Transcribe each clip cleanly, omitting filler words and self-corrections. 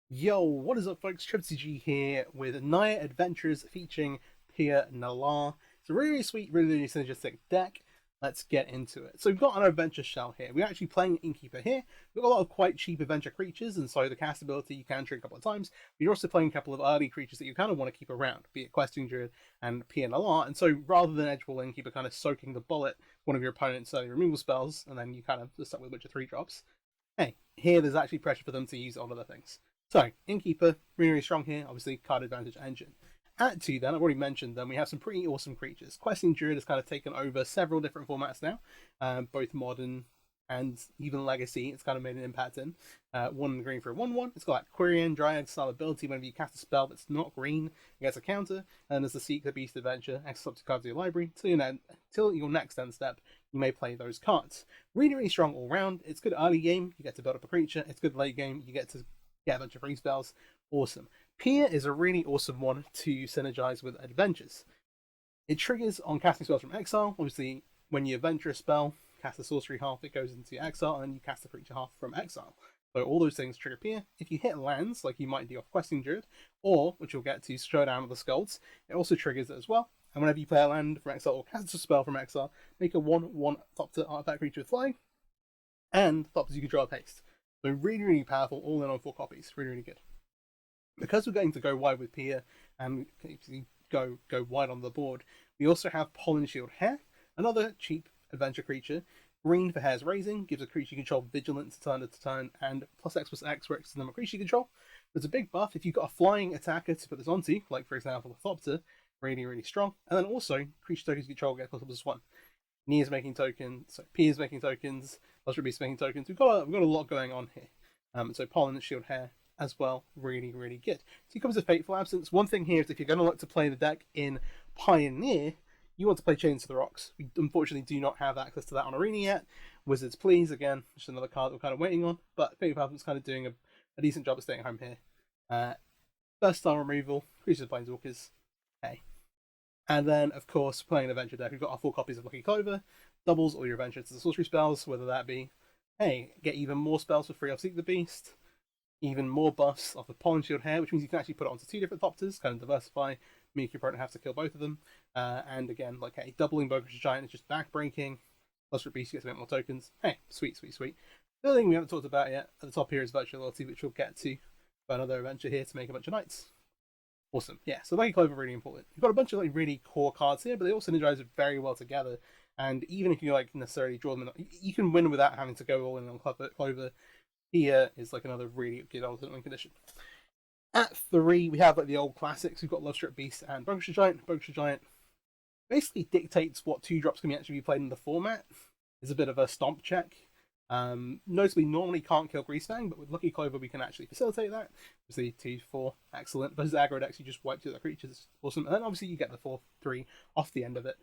Yo, what is up, folks? MTG here with Naya Adventures featuring Pia Nalar. It's a really sweet, really synergistic deck. Let's get into it. So we've got an adventure shell here. We're actually playing Innkeeper here. We've got a lot of quite cheap adventure creatures, and so the cast ability you can trigger a couple of times. But you're also playing a couple of early creatures that you kind of want to keep around, be it Questing Druid and Pia Nalar. And so rather than Edgewall Innkeeper kind of soaking the bullet one of your opponent's early removal spells, and then you kind of just stuck with a bunch of 3-drops, hey, here there's actually pressure for them to use on other things. So, Innkeeper, really strong here, obviously card advantage engine. At 2 then, I've already mentioned them, we have some pretty awesome creatures. Questing Druid has kind of taken over several different formats now, both modern and even legacy. It's kind of made an impact in. 1 green for a 1/1. It's got that Quirion Dryad style ability. Whenever you cast a spell that's not green, it gets a counter. And there's the Seek the Beast Adventure, access up to cards in your library. Till your next end step, you may play those cards. Really strong all round. It's good early game, you get to build up a creature. It's good late game, you get to get a bunch of free spells. Awesome. Pia is a really awesome one to synergize with adventures. It triggers on casting spells from exile. Obviously, when you adventure a spell, cast the sorcery half, it goes into exile, and then you cast the creature half from exile. So all those things trigger Pia. If you hit lands, like you might do off Questing Druid, or, which you'll get to, Showdown with the Scalds, it also triggers it as well. And whenever you play a land from exile or cast a spell from exile, make a 1/1 Thopter artifact creature with flying, and Thopters you control haste. So really powerful, all in on 4 copies. Really good. Because we're going to go wide with Pia and go wide on the board, we also have Pollen Shield Hare, another cheap adventure creature. Green for Hare's Raising, gives a creature you control vigilance turn to turn, and +X/+X for X number of creature you control. There's a big buff if you've got a flying attacker to put this onto, like for example a Thopter, really strong. And then also, creature tokens you control get +1. Nia's making tokens, so Pia's making tokens, Luster Beast's making tokens. We've got a lot going on here. So Pollen and Shield Hare as well, really good. So here comes a Fateful Absence. One thing here is if you're going to look to play the deck in Pioneer, you want to play Chains to the Rocks. We unfortunately do not have access to that on Arena yet. Wizards Please, again, just another card we're kind of waiting on, but Fateful Absence kind of doing a decent job of staying home here. First star removal, Creatures of Planeswalkers, hey. And then, of course, playing an adventure deck, we've got our 4 copies of Lucky Clover, doubles all your adventures to the sorcery spells, whether that be, hey, get even more spells for free off Seek the Beast, even more buffs off of Pollen Shield Hare, which means you can actually put it onto 2 different Thopters, kind of diversify, make your opponent have to kill both of them. And again, like, hey, doubling Bogus Giant is just backbreaking. Luster Beast gets a bit more tokens. Hey, sweet. The other thing we haven't talked about yet at the top here is Virtual Loyalty, which we'll get to for another adventure here to make a bunch of knights. Awesome. Yeah, so Lucky Clover really important. You've got a bunch of like really core cards here, but they all synergize very well together. And even if you like necessarily draw them in, you can win without having to go all in on Clover. Here is like another really good alternate win condition. At 3, we have like the old classics. We've got Love Strip Beast and Bogus Giant. Bogus Giant basically dictates what 2-drops can actually be played in the format. It's a bit of a stomp check. Notably, normally can't kill Greasefang, but with Lucky Clover we can actually facilitate that. Obviously, 2/4, excellent. Versus aggro decks, you just wipe 2 other creatures, awesome. And then obviously you get the 4/3 off the end of it,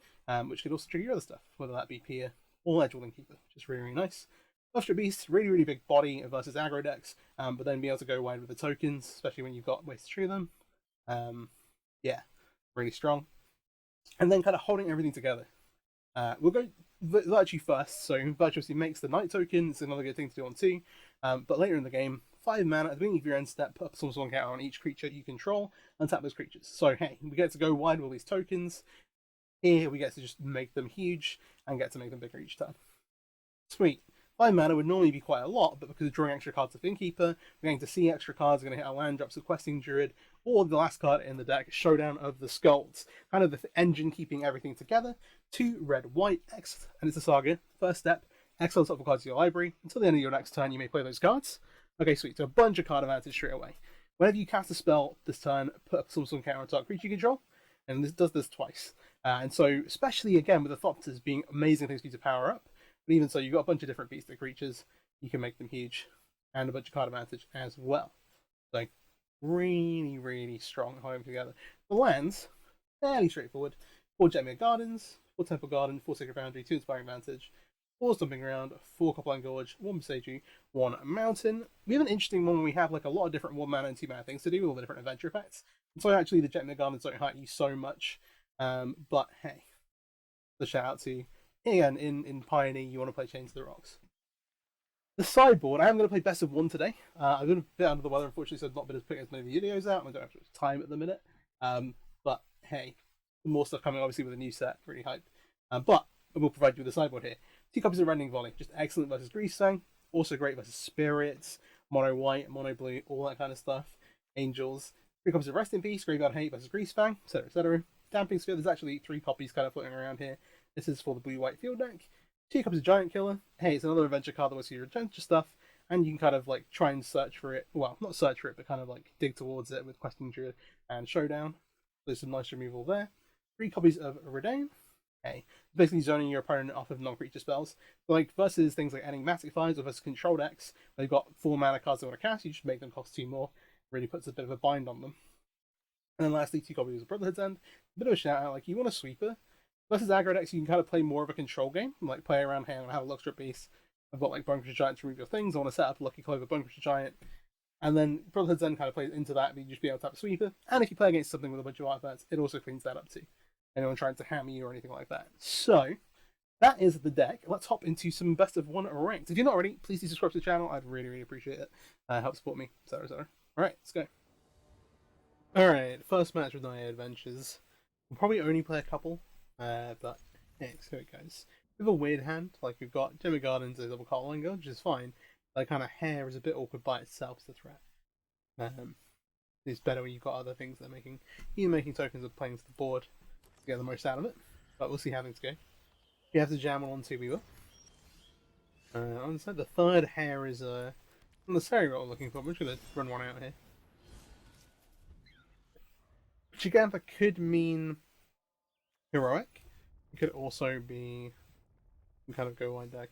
which could also trigger your other stuff, whether that be Pia or Edgewall Innkeeper, which is really nice. Luster Beast, really big body versus aggro decks, but then be able to go wide with the tokens, especially when you've got ways to trigger them. Yeah, really strong. And then kind of holding everything together. We'll go Virtue first. So Virtue makes the Knight token. It's another good thing to do on 2. But later in the game, 5 mana at the beginning of your end step, put a +1 counter on each creature you control and tap those creatures. So hey, we get to go wide with all these tokens. Here we get to just make them huge and get to make them bigger each turn. Sweet. 5 mana would normally be quite a lot, but because of drawing extra cards of Innkeeper, we're going to see extra cards, we're going to hit our land drops of Questing Druid, or the last card in the deck, Showdown of the Scalds. Kind of the engine keeping everything together. 2 red, white, X, and it's a saga. First step, exile top of cards to your library. Until the end of your next turn, you may play those cards. Okay, sweet. So a bunch of card advantage straight away. Whenever you cast a spell this turn, put some counter on top creature you control, and this does this twice. And so, especially again with the Thopters being amazing things for you to power up, but even so, you've got a bunch of different beastie creatures. You can make them huge. And a bunch of card advantage as well. So, really strong holding together. The lands, fairly straightforward. 4 Jetmere Gardens, 4 Temple Garden, 4 Sacred Foundry, 2 Inspiring Vantage, 4 Stomping Ground, 4 Copperline Gorge, 1 Besage, 1 Mountain. We have an interesting one where we have like a lot of different 1 mana and 2 mana things to do with all the different adventure effects. And so actually the Jetmere Gardens don't hurt you so much. But hey, the shout out to again, in Pioneer, you want to play Chains to the Rocks. The sideboard, I am going to play best of one today. I've been a bit under the weather, unfortunately, so I've not been putting as many videos out, and I don't have much time at the minute. But hey, more stuff coming, obviously, with a new set, really hyped. But I will provide you with the sideboard here. 2 copies of Rending Volley, just excellent versus Greasefang, also great versus Spirits, Mono White, Mono Blue, all that kind of stuff. Angels. 3 copies of Rest in Peace, Graveyard Hate versus Greasefang, etc., etc. Damping Sphere, there's actually 3 copies kind of floating around here. This is for the blue-white field deck. 2 copies of Giant Killer. Hey, it's another adventure card that was your adventure stuff, and you can kind of like try and search for it. Well, not search for it, but kind of like dig towards it with Questing Druid and Showdown. There's some nice removal there. 3 copies of Redain. Hey, basically zoning your opponent off of non-creature spells. So like versus things like Enigmatic Fires or versus control decks, they've got 4 mana cards they want to cast. You just make them cost 2 more. Really puts a bit of a bind on them. And then lastly, 2 copies of Brotherhood's End. A bit of a shout out, like you want a sweeper. Versus aggro decks, you can kind of play more of a control game, like play around here and have a Luxtrip piece. I've got like Bunker Giant to remove your things. I want to set up a Lucky Clover Bunker Giant. And then Brotherhood's End kind of plays into that, but you just be able to tap a sweeper. And if you play against something with a bunch of artifacts, it also cleans that up too. Anyone trying to hammer you or anything like that. So, that is the deck. Let's hop into some best of one ranked. If you're not already, please do subscribe to the channel. I'd really, really appreciate it. Help support me, etc. etc. Alright, let's go. Alright, first match with Naya Adventures. We'll probably only play a couple, but hey, so it goes. We have a weird hand, like we've got Gemma Gardens as a double Call Lingo, which is fine. That kind of hair is a bit awkward by itself as a threat. It's better when you've got other things that are making tokens of playing to the board to get the most out of it. But we'll see how things go. If you have to jam on two, we will. Honestly, the third hair is not necessarily what I'm looking for. I'm just gonna run one out here. Gigantha could mean heroic. It could also be kind of go wide deck.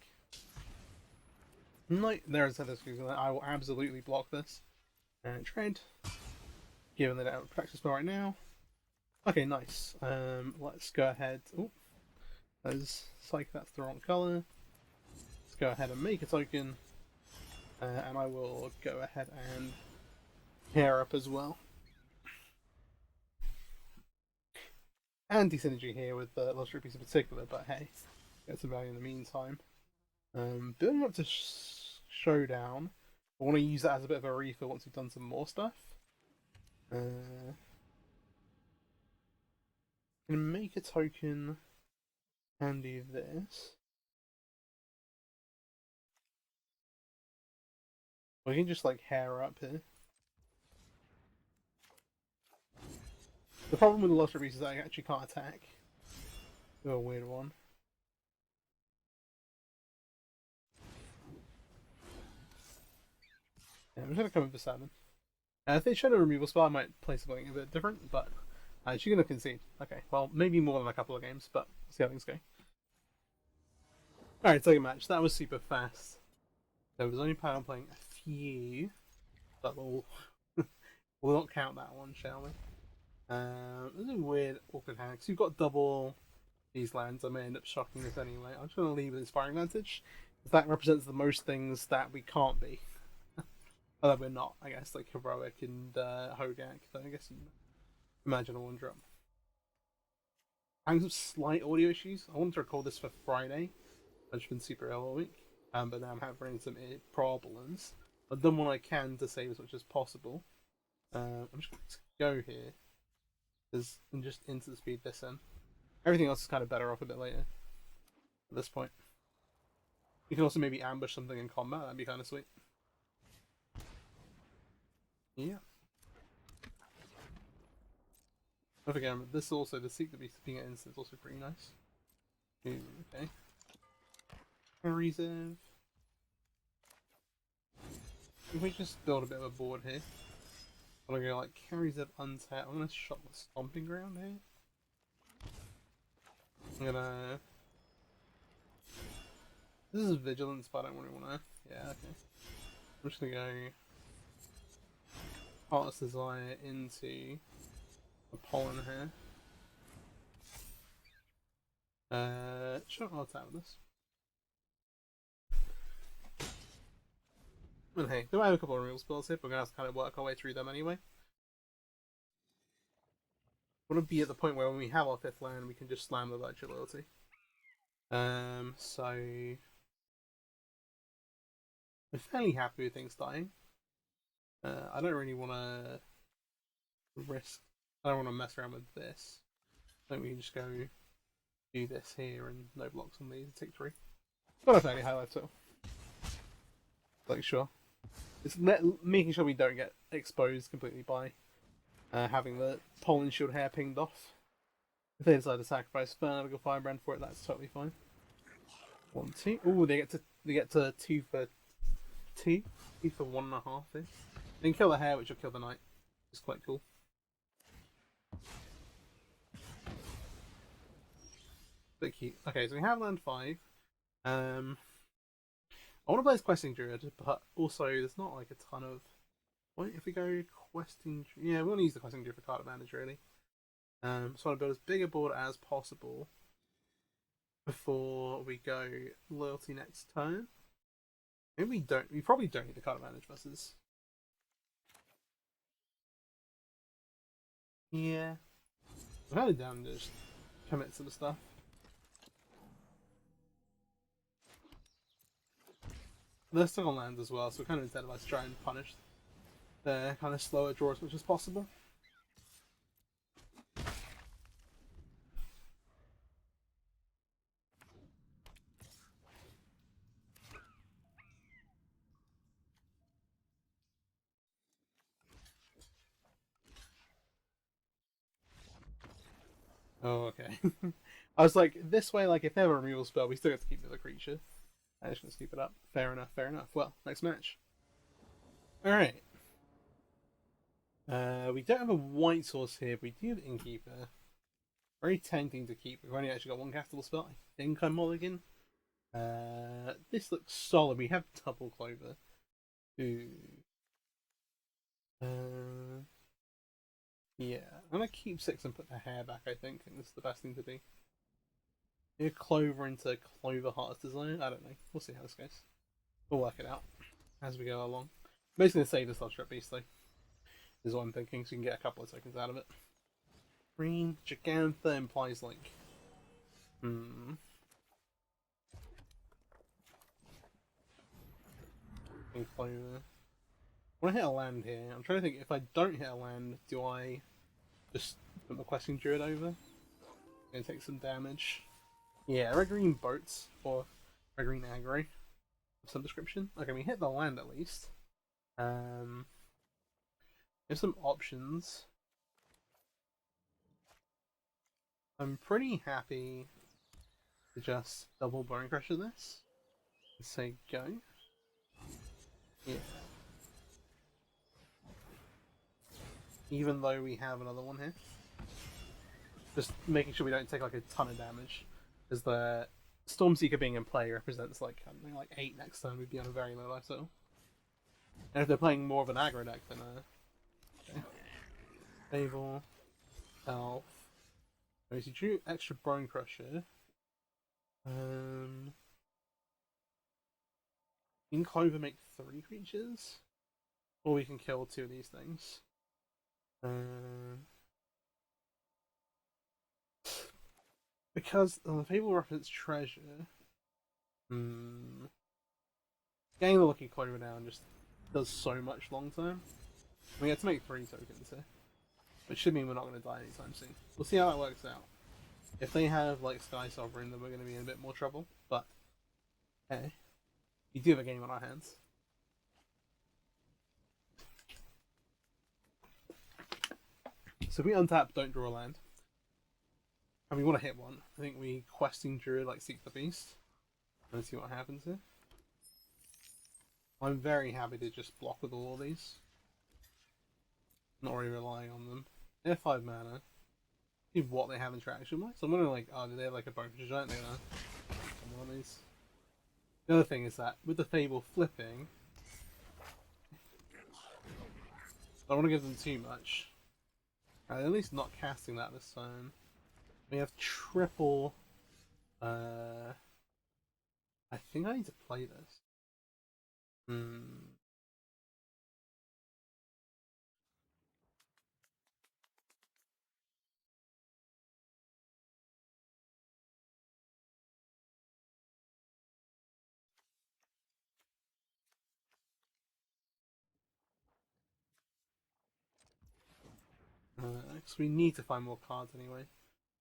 No, there's this. I will absolutely block this. And trade. Given that I don't have a practice spell right now. Okay, nice. Let's go ahead. Oh, that's the wrong color. Let's go ahead and make a token. And I will go ahead and pair up as well. Anti-synergy here with the Lost Rupees in particular, but hey, get some value in the meantime. Building up to Showdown. I want to use that as a bit of a refill once we've done some more stuff. Gonna make a token and do this. We can just like hair up here. The problem with the Lost Rupees is that I actually can't attack. A weird one. Yeah, I'm just gonna come in for 7. If they showed a removal spell, I might play something a bit different, but she's gonna concede. Okay, well, maybe more than a couple of games, but we'll see how things go. Alright, second match. That was super fast. There was only power playing a few, but we'll not count that one, shall we? This is a weird, awkward hand. So you've got double these lands. I may end up shocking this anyway. I'm just going to leave with Inspiring Vantage. That represents the most things that we can't be. Although we're not, I guess, like Heroic and Hogak. So I guess you imagine a 1-drop. Having some slight audio issues. I wanted to record this for Friday. I've just been super ill all week. But now I'm having some problems. I've done what I can to save as much as possible. I'm just going to go here. And just instant speed this in. Everything else is kind of better off a bit later. At this point. You can also maybe ambush something in combat. That'd be kind of sweet. Yeah. Don't forget, this also, the Seek the Beast being at instant is also pretty nice. Ooh, okay. Reserve. If we just build a bit of a board here. I'm gonna go like carries of untap. I'm gonna shot the stomping ground here. I'm gonna. This is vigilance, but I don't really wanna. Yeah, okay. I'm just gonna go Heartless Desire into a pollen here. Sure, I'll tap with this. And hey, do I have a couple of real spells here? But we're gonna have to kind of work our way through them anyway. We want to be at the point where when we have our 5th land, we can just slam the Virtue Loyalty. So I'm fairly happy with things dying. I don't really want to risk. I don't want to mess around with this. I think we can just go do this here and no blocks on these and take 3. Got a fairly high level. Like, sure. It's making sure we don't get exposed completely by having the Pollen Shield hair pinged off. If they decide to sacrifice Fernagle Firebrand for it, that's totally fine. 1, 2. Ooh, they get to 2 for 2. 2 for 1.5 ish. Then kill the hair, which will kill the knight. It's quite cool. Bit cute. Okay, so we have land 5. I want to play as Questing Druid, but also there's not like a ton of. What if we go Questing? Yeah, we want to use the Questing Druid for card advantage, really. So I want to build as big a board as possible before we go loyalty next turn. Maybe we don't. We probably don't need the card advantage versus. Yeah. I'm kind of down to just commit to the stuff. They're still on land as well, so we're kind of incentivized to try and punish their kind of slower draw as much as possible. Oh, okay. I was like, this way, like, if they have a removal spell, we still get to keep the other creature. I'm just gonna keep it up. Fair enough, fair enough. Well, next match. Alright. We don't have a white source here, but we do have Innkeeper. Very tempting to keep. We've only actually got one castable spell. I think I'm mulligan. This looks solid. We have double Clover. Ooh. Yeah. I'm gonna keep 6 and put the hair back, I think. This is the best thing to do. Maybe Clover into Clover Heart's Desire? I don't know. We'll see how this goes. We'll work it out as we go along. Basically, gonna save this Lodge Trap Beast, though. Is what I'm thinking, so you can get a couple of tokens out of it. Green Gigantha implies, like. Clover. I want to hit a land here. I'm trying to think, if I don't hit a land, do I just put my Questing Druid over? Gonna take some damage. Yeah, red green boats, or red green aggro of some description. Okay, we hit the land at least. There's some options. I'm pretty happy to just double Bone Crusher this. And say go. Yeah. Even though we have another one here. Just making sure we don't take like a ton of damage. Because the Stormseeker being in play represents like, I don't know, like 8 next turn, we'd be on a very low life total. And if they're playing more of an aggro deck, then okay. Fable, Elf. So he drew extra Bone Crusher. Can Clover make 3 creatures? Or we can kill 2 of these things. Because the Fable represents treasure. Getting the Lucky Clover down just does so much long term. We have to make 3 tokens here. Which should mean we're not going to die anytime soon. We'll see how that works out. If they have like Sky Sovereign, then we're going to be in a bit more trouble. But hey, we do have a game on our hands. So if we untap, don't draw a land. And we want to hit one. I think we Questing Druid, like Seek the Beast. And see what happens here. I'm very happy to just block with all of these. Not really relying on them. They have 5 mana. See what they have interaction wise. So I'm wondering, like, oh, do they have like a Bone Giant? They're gonna one of these. The other thing is that with the Fable flipping, I don't want to give them too much. At least not casting that this time. We have triple. I think I need to play this. next. We need to find more cards anyway.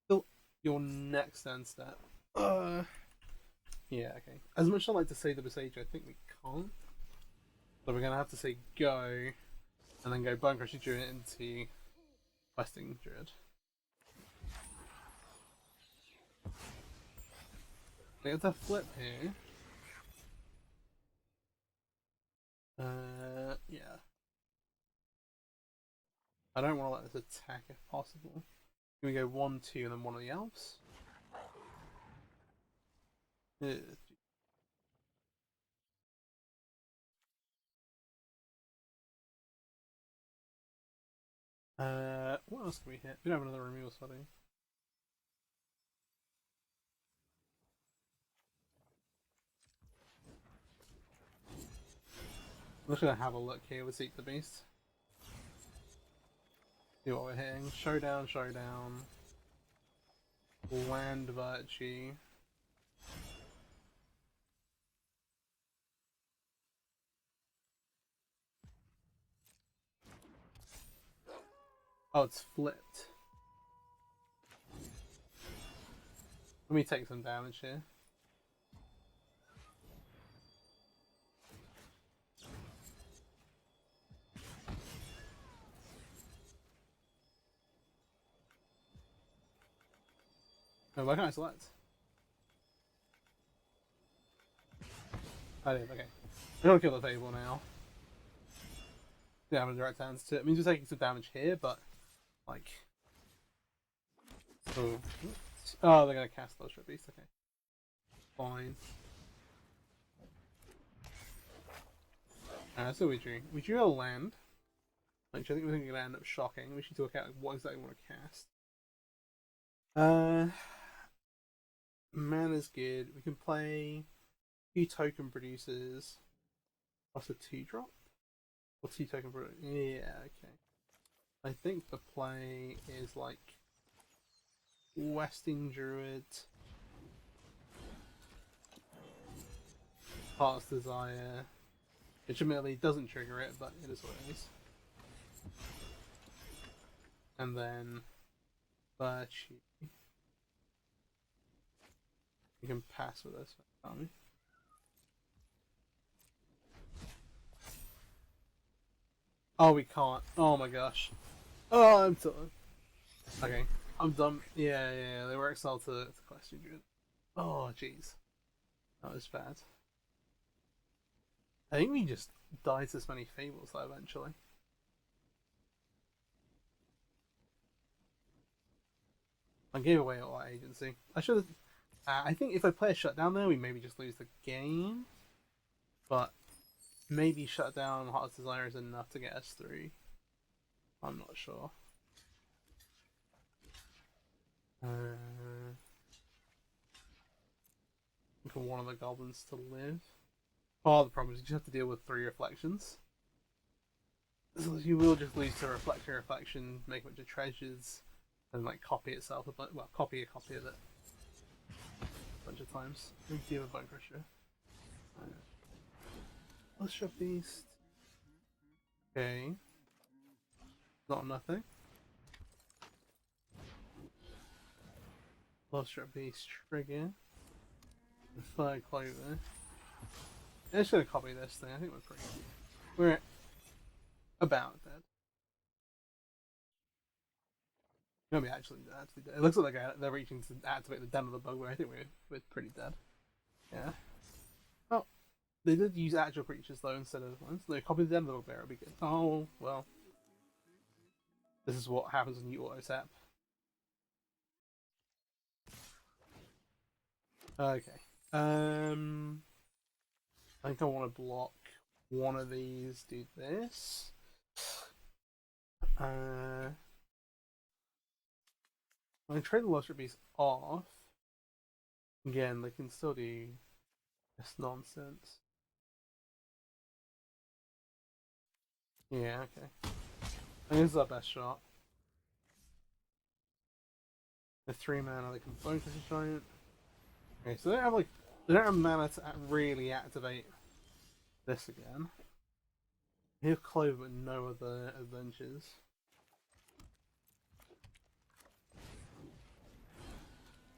Still, your next end step. Yeah, okay. As much as I like to say the Besage, I think we can't. So we're gonna have to say go, and then go Bone Crusher Druid into Questing Druid. We have to flip here. Yeah. I don't want to let this attack if possible. Can we go 1, 2, and then one of the elves? What else can we hit? We don't have another removal setting. I'm just gonna have a look here with Seek the Beast. See what we're hitting. Showdown, Showdown. Land Virtue. Oh, it's flipped. Let me take some damage here. Oh, why can't I select? I did, okay. I'm gonna kill the table now. Yeah, I'm gonna direct hands to it. It means we're taking some damage here, but like oh, they're gonna cast those Beast, okay. Fine. Alright, so we drew. We drew a land. Which I think we're gonna end up shocking. We should work out what exactly we want to cast. Mana's good. We can play 2 token producers. Plus a 2-drop? Or 2 token producers? Yeah, okay. I think the play is like Questing Druid, Heart's Desire, which admittedly doesn't trigger it, but it is what it is. And then Virtue. You can pass with this, can't we? Oh, we can't. Oh my gosh. Oh, I'm done. Okay, I'm done. Yeah, they were exiled to Questing Druid. Oh, jeez. That was bad. I think we just died to this many Fables, though, eventually. I gave away all our agency. I should have. I think if I play a shutdown there, we maybe just lose the game. But maybe shutdown Heart's Desire is enough to get us through. I'm not sure. For one of the goblins to live. Oh, the problem is you just have to deal with 3 reflections. So you will just lose to reflection, make a bunch of treasures, and like copy itself a bunch. Well, copy a copy of it a bunch of times. We deal with Bone Crusher. Let's shove Beast. Okay. Not nothing. Lustrous Beast trigger. The Fire Clover. I'm just gonna copy this thing. I think we're about dead. Maybe actually dead. It looks like they're reaching to activate the Den of the Bugbear. I think we're pretty dead. Yeah. Oh, they did use actual creatures though instead of ones. They copied the Den of the Bugbear. It'll be good. Oh well. This is what happens when you auto tap. Okay. I think I want to block one of these. Do this. I can trade the Lustrous Beast off. Again, they can still do this nonsense. Yeah, okay. I think this is our best shot. The 3 mana, they can focus a giant. Okay, so they don't have mana to really activate this again. They have Clover but no other adventures.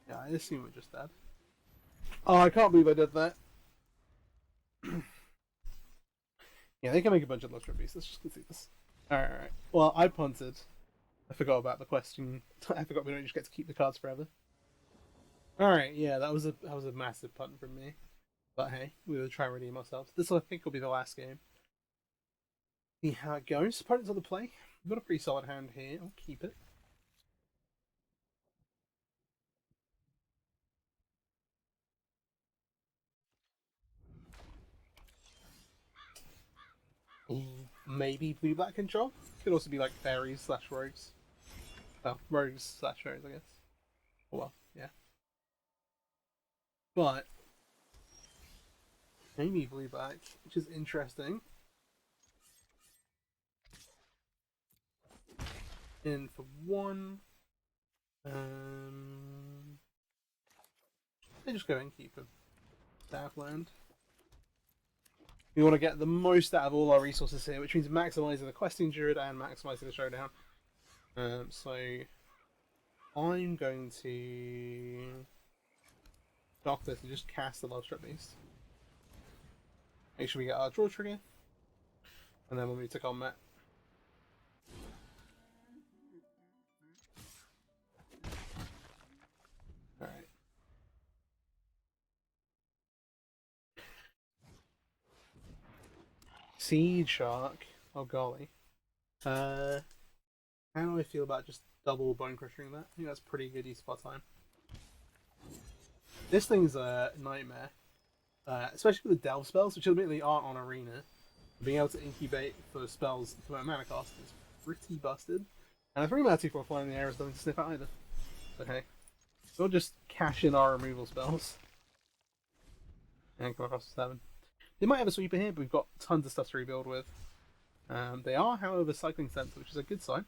Yeah, I assume we're just dead. Oh, I can't believe I did that. Yeah, they can make a bunch of illustrated beasts. Let's just concede this. Alright. Well, I punted. I forgot about the question. I forgot we don't just get to keep the cards forever. Alright, yeah, that was a massive punt from me. But hey, we will try and redeem ourselves. This I think will be the last game. See how it goes. Opponents on the play. We've got a pretty solid hand here. I'll keep it. Maybe blue black control. Could also be like fairies slash rogues. Well, rogues slash fairies, I guess. Oh, well, yeah. But maybe blue black, which is interesting. In for one. They just go and keep a staff land. We want to get the most out of all our resources here, which means maximizing the Questing Druid and maximizing the Showdown. So I'm going to dock this and just cast the Love Strip Beast. Make sure we get our draw trigger, and then we'll move to combat. Alright. Seed Shark. Oh golly. How do I feel about just double bone crushing that? I think that's pretty good use of our time. This thing's a nightmare. Especially with the delve spells, which admittedly aren't on arena. Being able to incubate for spells for a mana cost is pretty busted. And a 3 mana 2/4 flying in the air is nothing to sniff at either. Okay. We'll just cash in our removal spells. And come across to 7. They might have a sweeper here, but we've got tons of stuff to rebuild with. They are, however, cycling sense, which is a good sign.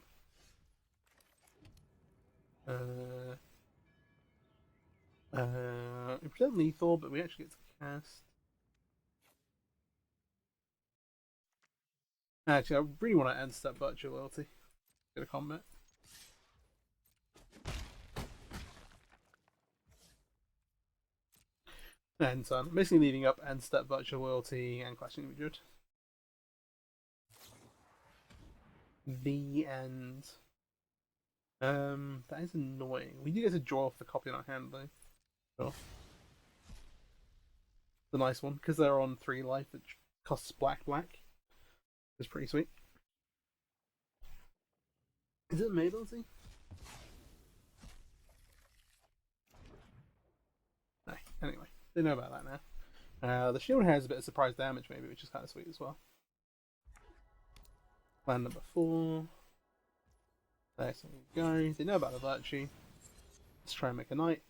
We present lethal, but we actually get to cast. Actually, I really want to end step virtual loyalty. Get a combat. And so I'm basically leaving up end step virtual loyalty and Questing Druid. The end. That is annoying. We do get to draw off the copy in our hand though. Sure. The nice one, because they're on 3 life, which costs black. It's pretty sweet. Is it made ability? No. Anyway, they know about that now. The shield has a bit of surprise damage maybe, which is kind of sweet as well. Land number 4. There we go. They know about the virtue. Let's try and make a knight.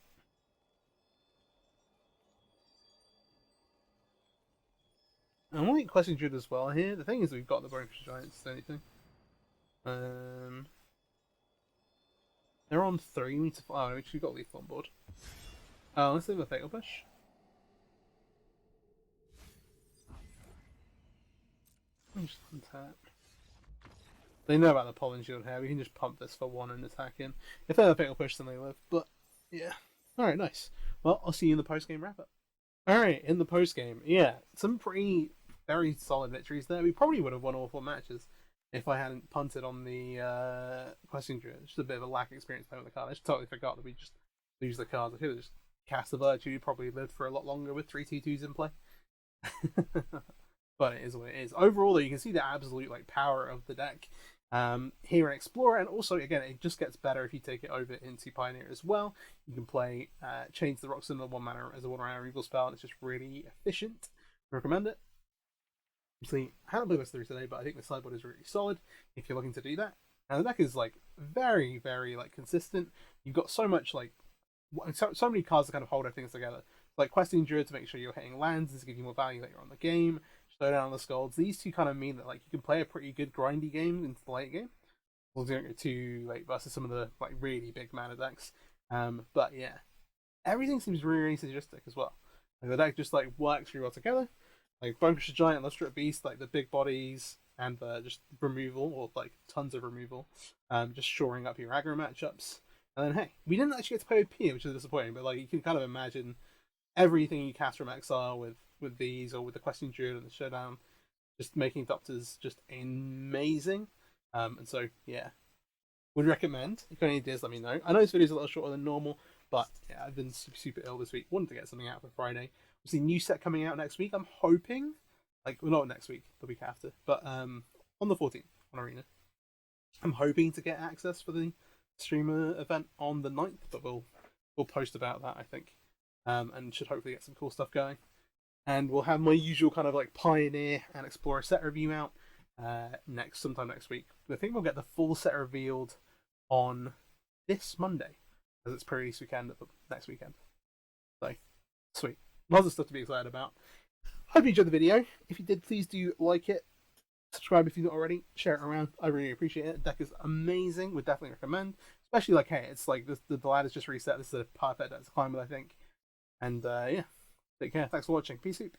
I want Questing Druid as well here. The thing is, we've got the Bonecrusher Giants, the only thing. They're on 3. We need to. Oh, we actually got lethal on board. Let's leave a Fatal Push. Just untap. They know about the Pollen Shield here. We can just pump this for 1 and attack in. If they have a Fatal Push, then they live. But yeah. Alright, nice. Well, I'll see you in the post game wrap up. Alright, in the post game, yeah, some pretty very solid victories there. We probably would have won all 4 matches if I hadn't punted on the Questing Druid. It's just a bit of a lack of experience playing with the card. I just totally forgot that we just lose the cards. I could have just cast the Virtue. You probably lived for a lot longer with 3 2/2s in play. But it is what it is. Overall, though, you can see the absolute like power of the deck here in Explorer, and also again, it just gets better if you take it over into Pioneer as well. You can play Change the Rocks in a 1 mana as a 1 mana removal spell, and it's just really efficient. I recommend it. Obviously, I haven't played this through today, but I think the sideboard is really solid if you're looking to do that. And the deck is like very, very like consistent. You've got so much like so many cards to kind of hold everything together. Like Questing Druid to make sure you're hitting lands and to give you more value later on the game. Showdown on the Scalds. These two kind of mean that like you can play a pretty good grindy game into the late game. We'll do it too late versus some of the like really big mana decks. But yeah, everything seems really, really synergistic as well. Like the deck just like works really well together. Like Bonecrusher Giant, Love Strip Beast, like the big bodies and just removal or like tons of removal. Just shoring up your aggro matchups. And then hey, we didn't actually get to play with Pia, which is disappointing, but like you can kind of imagine everything you cast from exile with these or with the Questing Druid and the Showdown, just making doctors just amazing. And so yeah, would recommend. If you got any ideas, let me know. I know this video is a little shorter than normal, but yeah, I've been super ill this week. Wanted to get something out for Friday. We see new set coming out next week. I'm hoping, like, well, not next week, the week after, but on the 14th on Arena. I'm hoping to get access for the streamer event on the 9th, but we'll post about that, I think, and should hopefully get some cool stuff going. And we'll have my usual kind of like Pioneer and Explorer set review out sometime next week. I think we'll get the full set revealed on this Monday, as it's pre-release weekend next weekend. So sweet, lots of stuff to be excited about. Hope you enjoyed the video. If you did, please do like it. Subscribe if you've not already. Share it around. I really appreciate it. The deck is amazing. Would definitely recommend. Especially like, hey, it's like the ladder's just reset. This is a perfect deck to climb with, I think. And yeah, take care. Thanks for watching. Peace out.